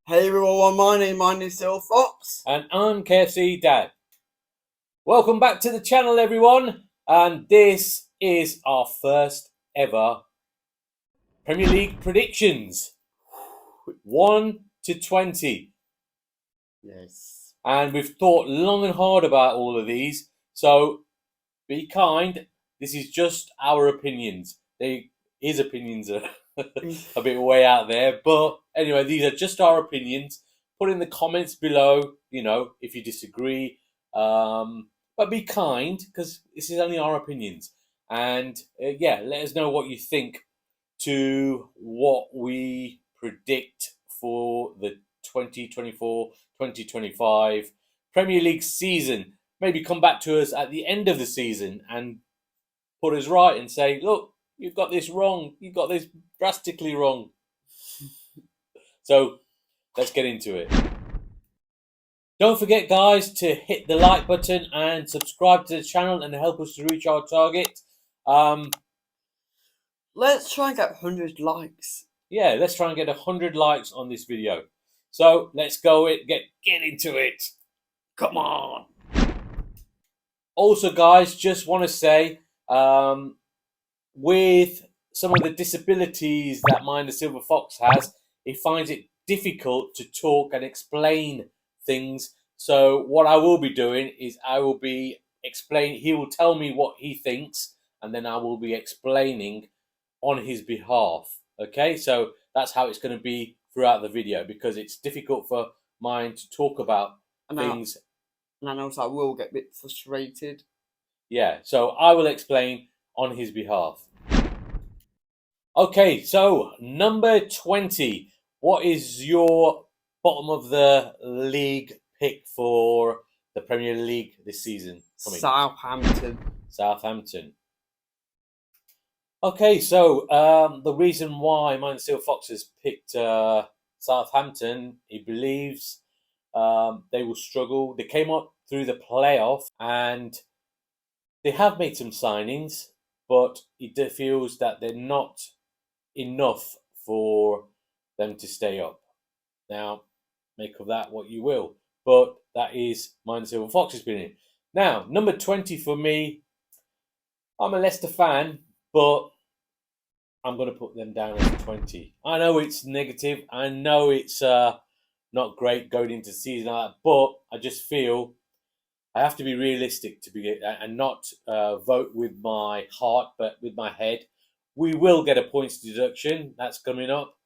Hey everyone, my name is Silver Fox. And I'm KFC Dad. Welcome back to the channel, everyone. And this is our first ever Premier League predictions 1 to 20. Yes. And we've thought long and hard about all of these. So be kind. This is just our opinions. His opinions are a bit way out there. But anyway, these are just our opinions. Put in the comments below, if you disagree. But be kind, because this is only our opinions. And let us know what you think to what we predict for the 2024-2025 Premier League season. Maybe come back to us at the end of the season and put us right and say, look, you've got this wrong. You've got this drastically wrong. So let's get into it. Don't forget, guys, to hit the like button and subscribe to the channel and help us to reach our target. Let's try and get 100 likes. Yeah, let's try and get 100 likes on this video. So let's go get into it. Come on. Also, guys, just want to say, with some of the disabilities that Mayan the Silver Fox has, he finds it difficult to talk and explain things. So what I will be doing is I will be explaining. He will tell me what he thinks, and then I will be explaining on his behalf. Okay, so that's how it's going to be throughout the video, because it's difficult for mine to talk about things. And I know I will get a bit frustrated. Yeah, so I will explain on his behalf. Okay, so number 20. What is your bottom of the league pick for the Premier League this season? Southampton. Okay, so the reason why Mayan Tailor Fox has picked Southampton, he believes they will struggle. They came up through the playoff and they have made some signings, but he feels that they're not enough for them to stay up. Now, make of that what you will, but that is Mayan Tailor Fox's opinion. Now, number 20 for me, I'm a Leicester fan, but I'm going to put them down as 20. I know it's negative. I know it's not great going into the season like that, but I just feel I have to be realistic and not vote with my heart, but with my head. We will get a points deduction. That's coming up.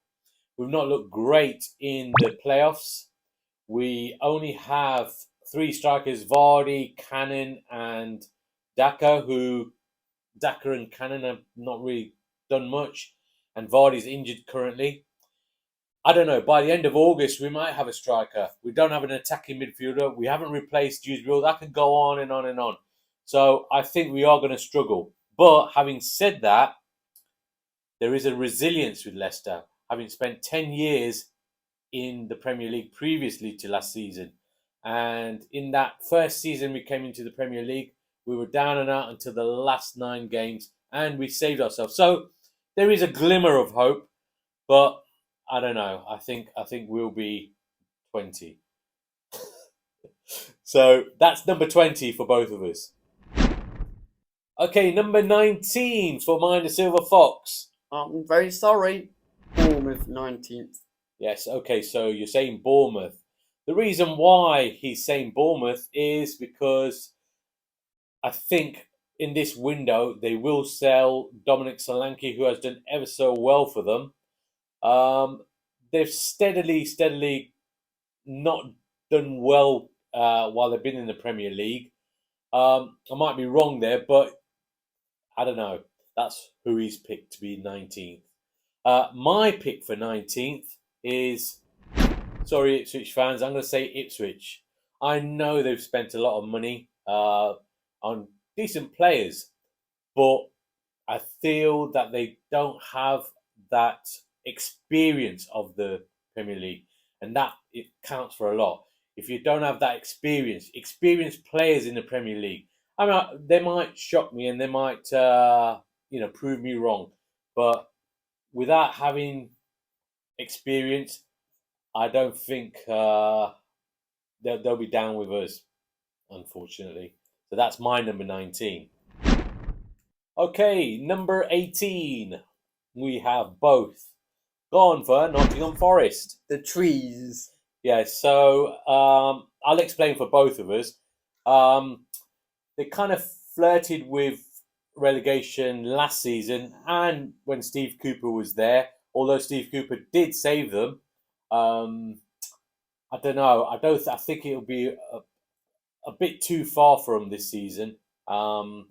We've not looked great in the playoffs. We only have 3 strikers: Vardy, Cannon, and Daka. Daka and Cannon have not really done much, and Vardy's injured currently. I don't know. By the end of August, we might have a striker. We don't have an attacking midfielder. We haven't replaced Dewsbury. That could go on and on and on. So I think we are going to struggle. But having said that, there is a resilience with Leicester, having spent 10 years in the Premier League previously to last season. And in that first season we came into the Premier League, we were down and out until the last 9 games, and we saved ourselves. So there is a glimmer of hope, but I don't know. I think we'll be 20. So that's number 20 for both of us. Okay, number 19 for Mayan the Silver Fox. I'm very sorry. Bournemouth 19th. Yes, okay, so you're saying Bournemouth. The reason why he's saying Bournemouth is because I think in this window they will sell Dominic Solanke, who has done ever so well for them. They've steadily not done well while they've been in the Premier League. I might be wrong there, but I don't know. That's who he's picked to be 19th. My pick for 19th is, sorry Ipswich fans, I'm going to say Ipswich. I know they've spent a lot of money on decent players, but I feel that they don't have that experience of the Premier League, and that it counts for a lot. If you don't have that experienced players in the Premier League, I mean, they might shock me and they might, prove me wrong, but without having experience, I don't think they'll be down with us, unfortunately. So that's my number 19. Okay, number 18. We have both gone for Nottingham Forest. The trees. Yeah, so I'll explain for both of us. They kind of flirted with relegation last season and when Steve Cooper was there, although Steve Cooper did save them. I don't know. I think it'll be a bit too far for them this season. So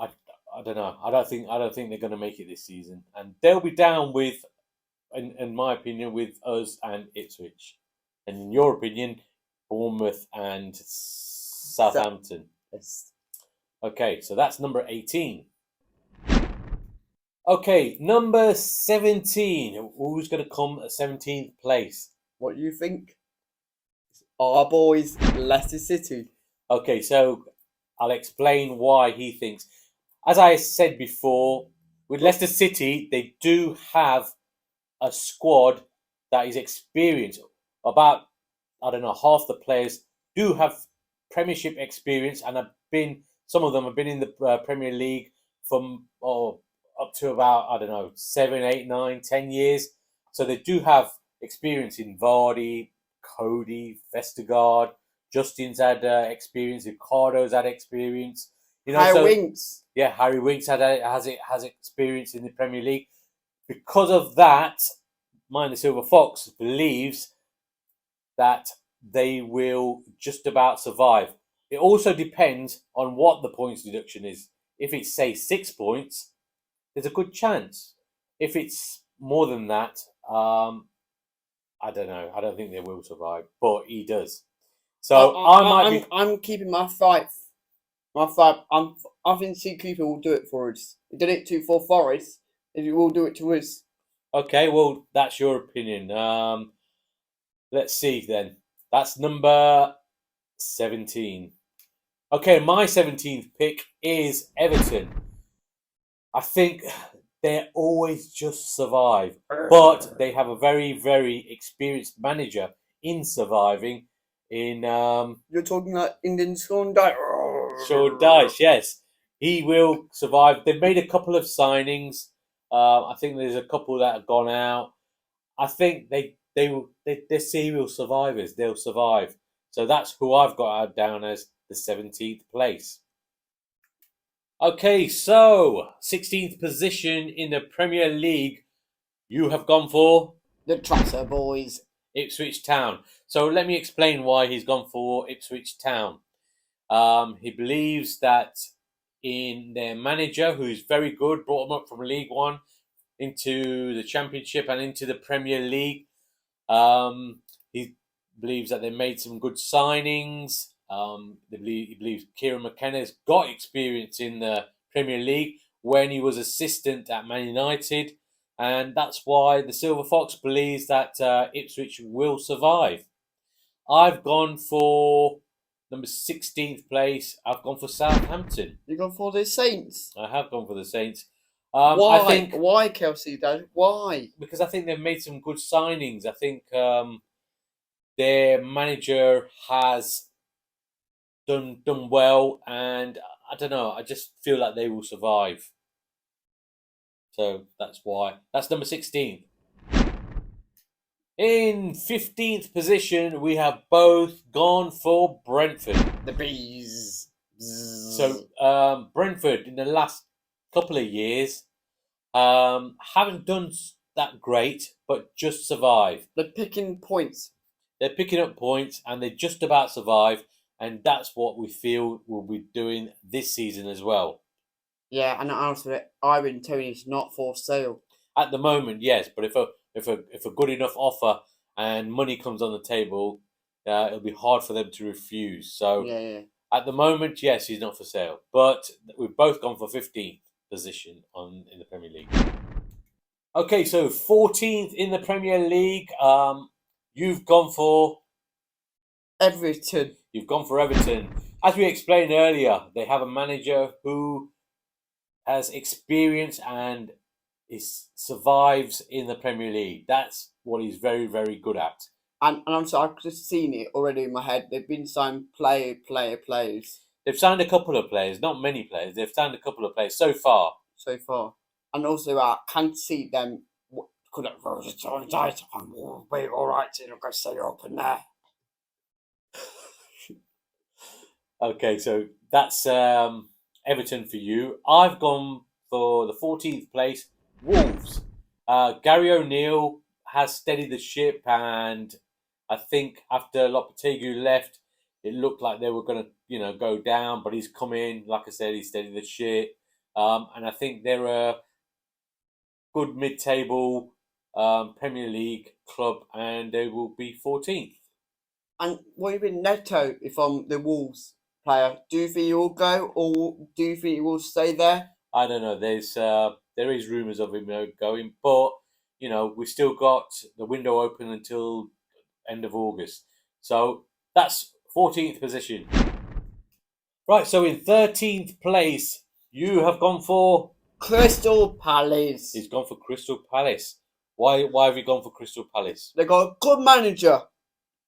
I don't know. I don't think they're going to make it this season, and they'll be down with, in my opinion, with us and Ipswich, and in your opinion, Bournemouth and Southampton. Yes. Okay, so that's number 18. Okay, number 17. Who's going to come at 17th place? What do you think? Our boys, Leicester City. Okay, so I'll explain why he thinks. As I said before, with Leicester City, they do have a squad that is experienced. About, I don't know, half the players do have Premiership experience and some of them have been in the Premier League from up to about, I don't know, 7, 8, 9, 10 years. So they do have experience in Vardy, Cody, Vestergaard. Justin's had experience. Ricardo's had experience. Harry Winks. Yeah, Harry Winks has experience in the Premier League. Because of that, Mayan the Silver Fox believes that they will just about survive. It also depends on what the points deduction is. If it's, say, 6 points, there's a good chance. If it's more than that, I don't know. I don't think they will survive, but he does. So I'm keeping my 5. My 5. I think Steve Cooper will do it for us. He did it for Forest. He will do it to us. Okay, well, that's your opinion. Let's see then. That's number 17. Okay, my 17th pick is Everton. I think they always just survive, but they have a very, very experienced manager in surviving. You're talking like Indian Sean Dyche. Sean Dyche, yes, he will survive. They've made a couple of signings. I think there's a couple that have gone out. I think they're serial survivors. They'll survive. So that's who I've got down as the 17th place. Okay, so 16th position in the Premier League. You have gone for The Tracer Boys. Ipswich Town. So let me explain why he's gone for Ipswich Town. He believes that in their manager, who's very good, brought him up from League One into the Championship and into the Premier League. He believes that they made some good signings. He believes Kieran McKenna's got experience in the Premier League when he was assistant at Man United. And that's why the Silver Fox believes that Ipswich will survive. I've gone for number 16th place. I've gone for Southampton. You've gone for the Saints. I have gone for the Saints. Why? I think, Why, KFC Dad? Why? because I think they've made some good signings. I think their manager has done well, and I don't know. I just feel like they will survive. So that's why. That's number 16. In 15th position, we have both gone for Brentford. The Bees. So Brentford in the last couple of years haven't done that great, but just survive. They're picking points. They're picking up points, and they just about survive, and that's what we feel we'll be doing this season as well. Yeah, and honestly, Ivan Tony's not for sale. At the moment, yes, but if a good enough offer and money comes on the table, it'll be hard for them to refuse. So Yeah. at the moment, yes, he's not for sale. But we've both gone for 15th position in the Premier League. Okay, so 14th in the Premier League. You've gone for Everton. You've gone for Everton. As we explained earlier, they have a manager who has experience and survives in the Premier League. That's what he's very, very good at. And I'm sorry, I've just seen it already in my head. They've been signed players They've signed a couple of players, not many players. They've signed a couple of players so far. so far. And also, I can't see them. Could have wait, all right, so you're going to stay up in there. Okay, so that's Everton for you. I've gone for the 14th place, Wolves. Gary O'Neill has steadied the ship, and I think after Lopetegui left, it looked like they were going to, go down. But he's come in, like I said, he steadied the ship, and I think they're a good mid-table Premier League club, and they will be 14th. And what do you think, Neto, if I'm the Wolves player? Do you think he will go, or do you think he will stay there? I don't know. There is rumours of him going, but we've still got the window open until end of August. So that's 14th position. Right. So in 13th place, you have gone for Crystal Palace. He's gone for Crystal Palace. Why have you gone for Crystal Palace? They got a good manager.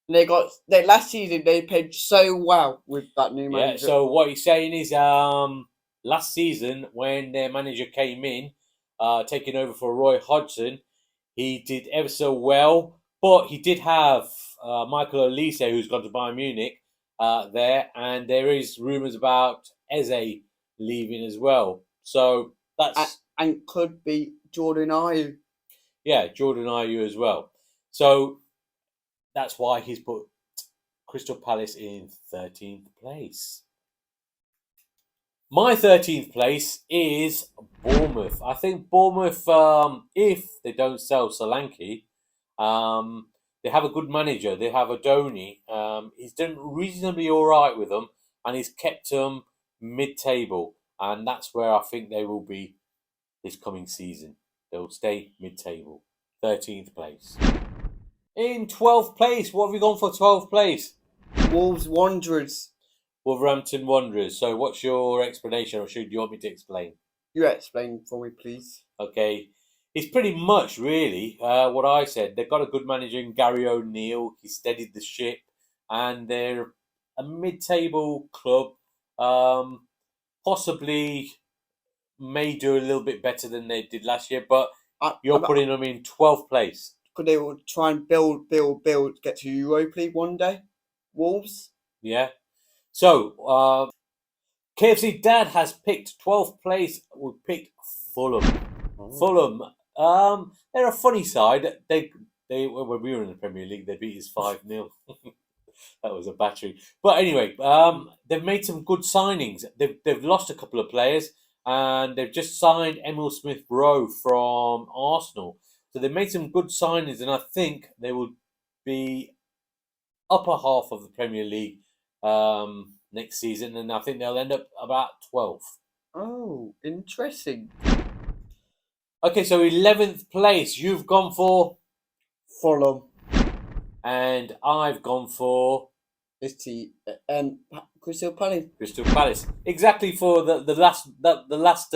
Last season they played so well with that new manager. Yeah. So what he's saying is, last season when their manager came in, taking over for Roy Hodgson, he did ever so well, but he did have Michael Olise, who's gone to Bayern Munich, there, and there is rumours about Eze leaving as well. So that's and could be Jordan Ayew. Yeah, Jordan Ayew as well. So that's why he's put Crystal Palace in 13th place. My 13th place is Bournemouth. I think Bournemouth, if they don't sell Solanke, they have a good manager. They have Adoni. He's done reasonably all right with them, and he's kept them mid-table. And that's where I think they will be this coming season. They'll stay mid-table. 13th place. In 12th place, what have we gone for 12th place? Wolves Wanderers. Wolverhampton Wanderers. So what's your explanation, or should you want me to explain? You explain for me, please. Okay. It's pretty much, really, what I said. They've got a good manager in Gary O'Neill. He steadied the ship. And they're a mid-table club. Possibly may do a little bit better than they did last year. But you're putting them in 12th place. Could they will try and build, get to Europa League one day? Wolves? Yeah. So, KFC Dad has picked 12th place. We picked Fulham. Fulham, they're a funny side. They when we were in the Premier League, they beat us 5-0. That was a battery. But anyway, they've made some good signings. They've lost a couple of players, and they've just signed Emil Smith-Rowe from Arsenal. So they've made some good signings, and I think they will be upper half of the Premier League next season, and I think they'll end up about 12th. Oh, interesting. Okay, so 11th place, you've gone for Fulham. And I've gone for Crystal Palace. Crystal Palace. Exactly for the last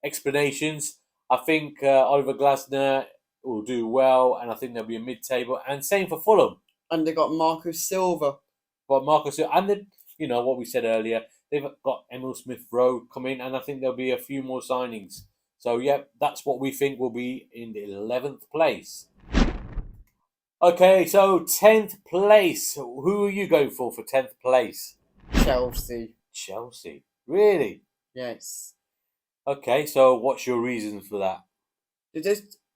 explanations. I think Oliver Glasner will do well, and I think they'll be a mid-table. And same for Fulham. And they got Marcus Silva. But Marcus, and what we said earlier, they've got Emil Smith-Rowe coming, and I think there'll be a few more signings. So yeah, that's what we think will be in the 11th place. Okay, so 10th place. Who are you going for 10th place? Chelsea. Chelsea. Really? Yes. Okay, so what's your reasons for that?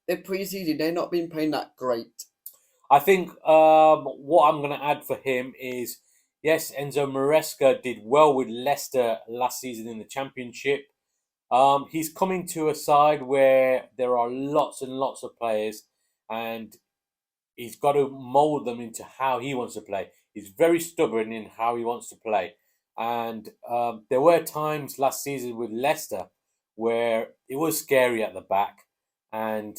They're pre-season. They've not been playing that great. I think what I'm going to add for him is, yes, Enzo Maresca did well with Leicester last season in the Championship. He's coming to a side where there are lots and lots of players, and he's got to mould them into how he wants to play. He's very stubborn in how he wants to play. And there were times last season with Leicester where it was scary at the back. And,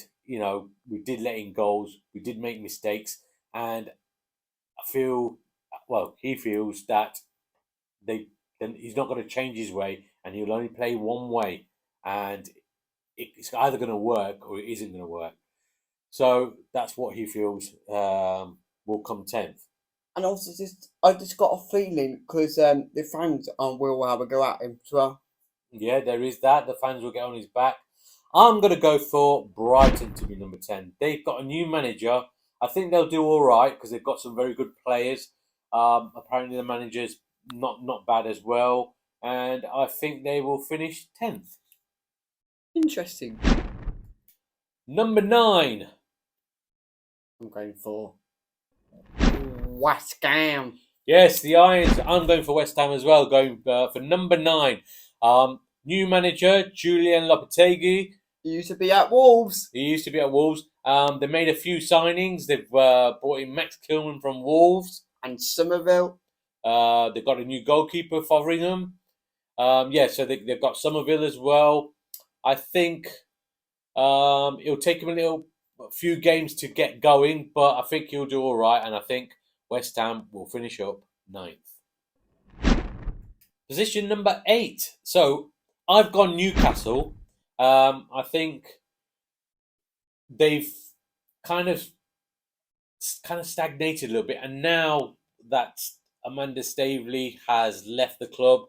we did let in goals. We did make mistakes. And he feels that he's not going to change his way, and he'll only play one way. And it's either going to work or it isn't going to work. So that's what he feels will come 10th. And also, I just got a feeling because the fans will have a go at him as well. Yeah, there is that. The fans will get on his back. I'm going to go for Brighton to be number 10. They've got a new manager. I think they'll do all right because they've got some very good players. Apparently, the manager's not bad as well. And I think they will finish 10th. Interesting. Number 9. I'm going for West Ham. Yes, the Irons. I'm going for West Ham as well, going for number 9. New manager, Julian Lopetegui. He used to be at Wolves. He used to be at Wolves. They made a few signings. They've brought in Max Kilman from Wolves. And Somerville. They've got a new goalkeeper for Ringham. So they've got Somerville as well. I think it'll take him a few games to get going, but I think he'll do all right, and I think West Ham will finish up 9th. Position number 8. So I've gone Newcastle. I think they've kind of stagnated a little bit, and now that Amanda Staveley has left the club,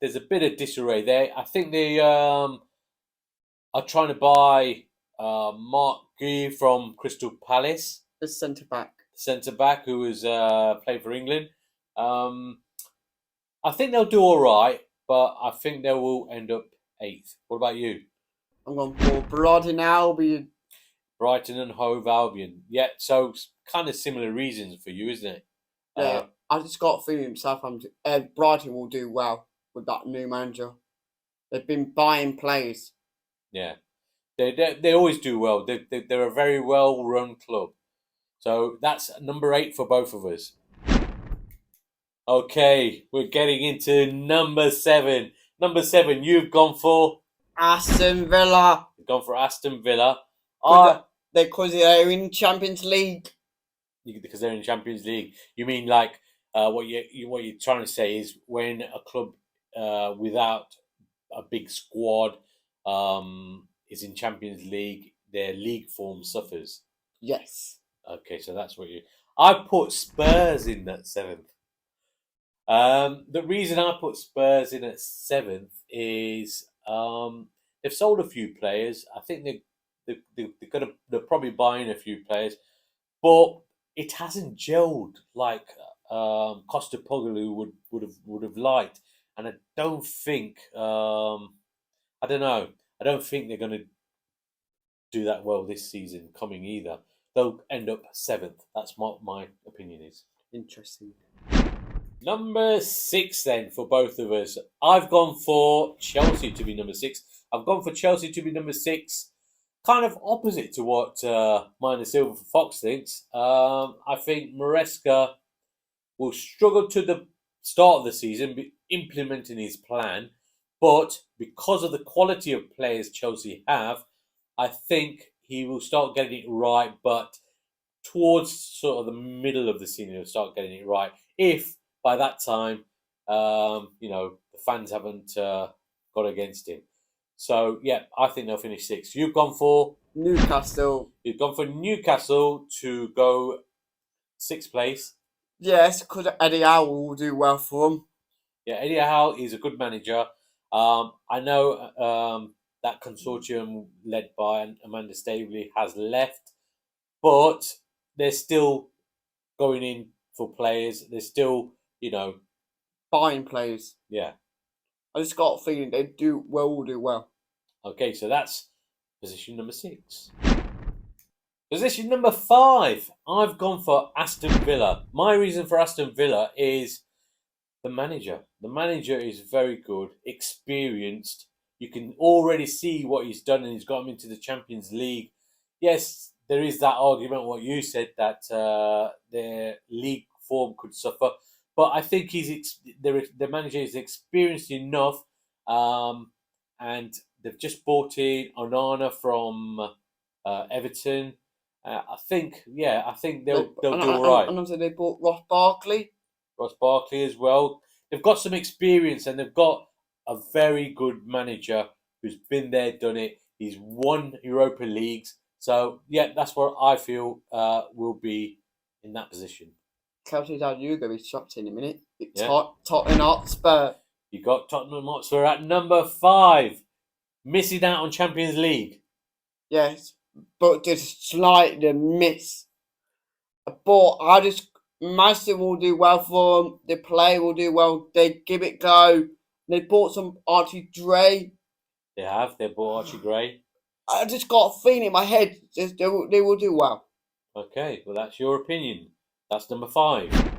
there's a bit of disarray there. I think they are trying to buy Mark Guy from Crystal Palace, The centre back who was played for England. I think they'll do all right, but I think they will end up 8th. What about you? I'm going for Brighton Albion. Brighton and Hove Albion. Yeah, so kind of similar reasons for you, isn't it? Yeah, I just got a feeling Brighton will do well with that new manager. They've been buying players. Yeah, they always do well. They're a very well run club. So that's number 8 for both of us. Okay, we're getting into number 7. Number 7, you've gone for Aston Villa. You've gone for Aston Villa. Because they're in Champions League. Because they're in Champions League. You mean like what you're trying to say is when a club without a big squad is in Champions League, their league form suffers. Yes. Okay, so that's what you. I put Spurs in that 7th. The reason I put Spurs in at 7th is they've sold a few players. I think they're probably buying a few players, but it hasn't gelled like Costa-Poglu would have liked, and I don't think I don't know. I don't think they're going to do that well this season coming either. They'll end up 7th. That's what my opinion is. Interesting. Number 6 then for both of us. I've gone for Chelsea to be number 6. I've gone for Chelsea to be number 6. Kind of opposite to what Mayan Tailor Fox thinks. I think Maresca will struggle to the start of the season implementing his plan. But because of the quality of players Chelsea have, I think he will start getting it right. But towards sort of the middle of the season, he'll start getting it right. If by that time, the fans haven't got against him. So, yeah, I think they'll finish 6th. You've gone for Newcastle. You've gone for Newcastle to go 6th place. Yes, because Eddie Howe will do well for them. Yeah, Eddie Howe is a good manager. I know that consortium led by Amanda Staveley has left, but they're still going in for players. They're still, buying players. Yeah. I just got a feeling they will do well. Okay, so that's position number 6. Position number 5. I've gone for Aston Villa. My reason for Aston Villa is the manager. The manager is very good, experienced. You can already see what he's done, and he's got him into the Champions League. Yes, there is that argument, what you said, that their league form could suffer. But I think the manager is experienced enough, and they've just brought in Onana from Everton. I think they'll do all right. And also they bought Ross Barkley. Ross Barkley as well. They've got some experience, and they've got a very good manager who's been there, done it. He's won Europa Leagues. So, yeah, that's what I feel will be in that position. KFC Dad, you're going to be shocked in a minute. It's Yeah. Tottenham Hotspur. You got Tottenham Hotspur at number 5, missing out on Champions League. Yes, but just slightly miss. But I just Master will do well for them. The play will do well. They give it go. They bought some Archie Dre. They have. They bought Archie Gray. I just got a feeling in my head they will do well. Okay, well, that's your opinion. That's number 5.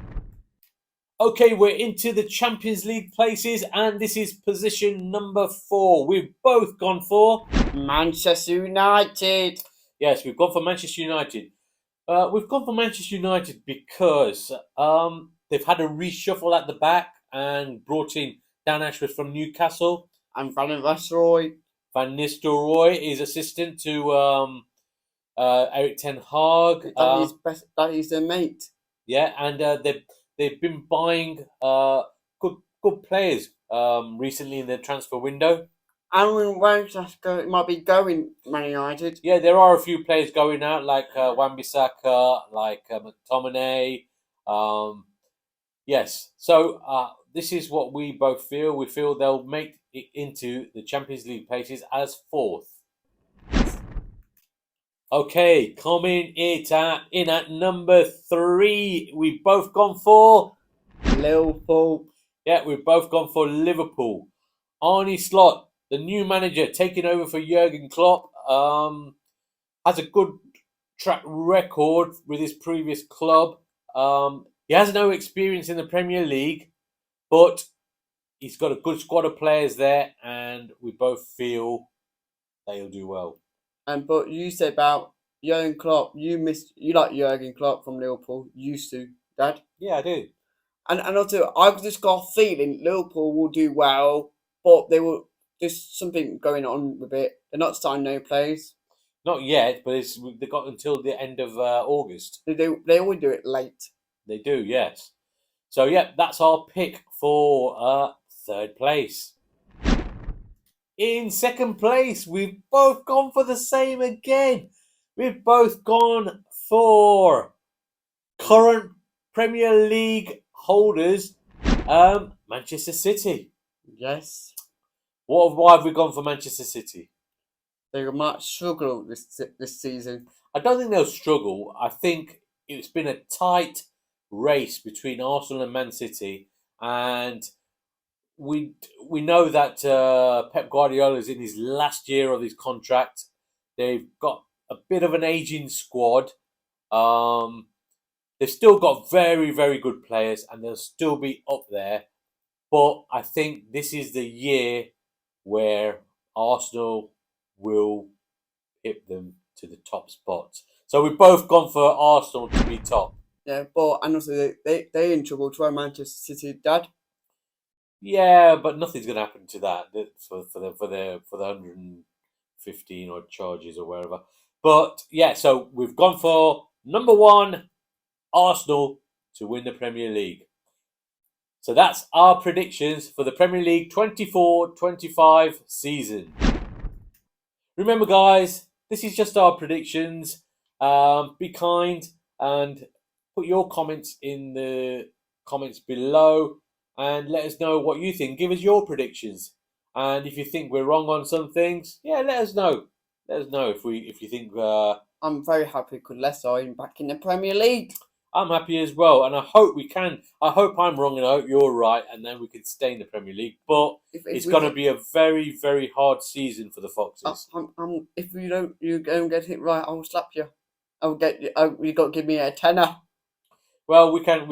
Okay, we're into the Champions League places, and this is position number 4. We've both gone for Manchester United. Yes, we've gone for Manchester United. We've gone for Manchester United because they've had a reshuffle at the back and brought in Dan Ashworth from Newcastle. And Van Nistelrooy. Van Nistelrooy is assistant to Eric Ten Hag. That is their mate. Yeah, and they've been buying good players recently in the transfer window. Aaron Ramsdale might be going Man United. Yeah, there are a few players going out, like Wan-Bissaka, like McTominay. Yes, so this is what we both feel. We feel they'll make it into the Champions League places as 4th. Okay, coming in at number 3, we've both gone for Liverpool. Yeah, we've both gone for Liverpool. Arne Slot, the new manager, taking over for Jurgen Klopp, has a good track record with his previous club. He has no experience in the Premier League, but he's got a good squad of players there, and we both feel they'll do well. But you said about Jurgen Klopp, you like Jurgen Klopp from Liverpool, used to, Dad? Yeah, I do. And also, I've just got a feeling Liverpool will do well, but there's something going on with it. They're not starting no players. Not yet, but they've got until the end of August. They always do it late. They do, yes. So, yeah, that's our pick for 3rd place. In 2nd place, we've both gone for the same again. We've both gone for current Premier League holders, Manchester City. Yes. Why have we gone for Manchester City? They might struggle this season. I don't think they'll struggle. I think it's been a tight race between Arsenal and Man City, and we know that Pep Guardiola is in his last year of his contract. They've got a bit of an aging squad. They've still got very, very good players, and they'll still be up there. But I think this is the year where Arsenal will hit them to the top spots. So we've both gone for Arsenal to be top. Yeah, but and also they're in trouble to Manchester City, Dad. Yeah, but nothing's going to happen to that for the 115 odd charges or wherever. But yeah, so we've gone for number 1, Arsenal to win the Premier League. So that's our predictions for the Premier League 24-25 season. Remember, guys, this is just our predictions. Be kind and put your comments in the comments below and let us know what you think. Give us your predictions. And if you think we're wrong on some things, yeah, let us know. Let us know if you think... I'm very happy because Leicester are back in the Premier League. I'm happy as well, and I hope we can. I hope I'm wrong and I hope you're right, and then we can stay in the Premier League. But it's going to be a very, very hard season for the Foxes. If you don't get it right, I'll slap you. You got to give me a tenner. Well, we can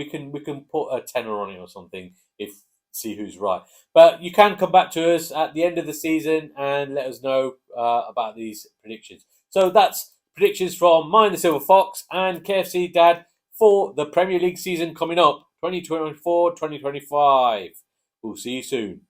put a tenner on it or something if see who's right. But you can come back to us at the end of the season and let us know about these predictions. So that's predictions from Mayan the Silver Fox and KFC Dad for the Premier League season coming up, 2024-2025. We'll see you soon.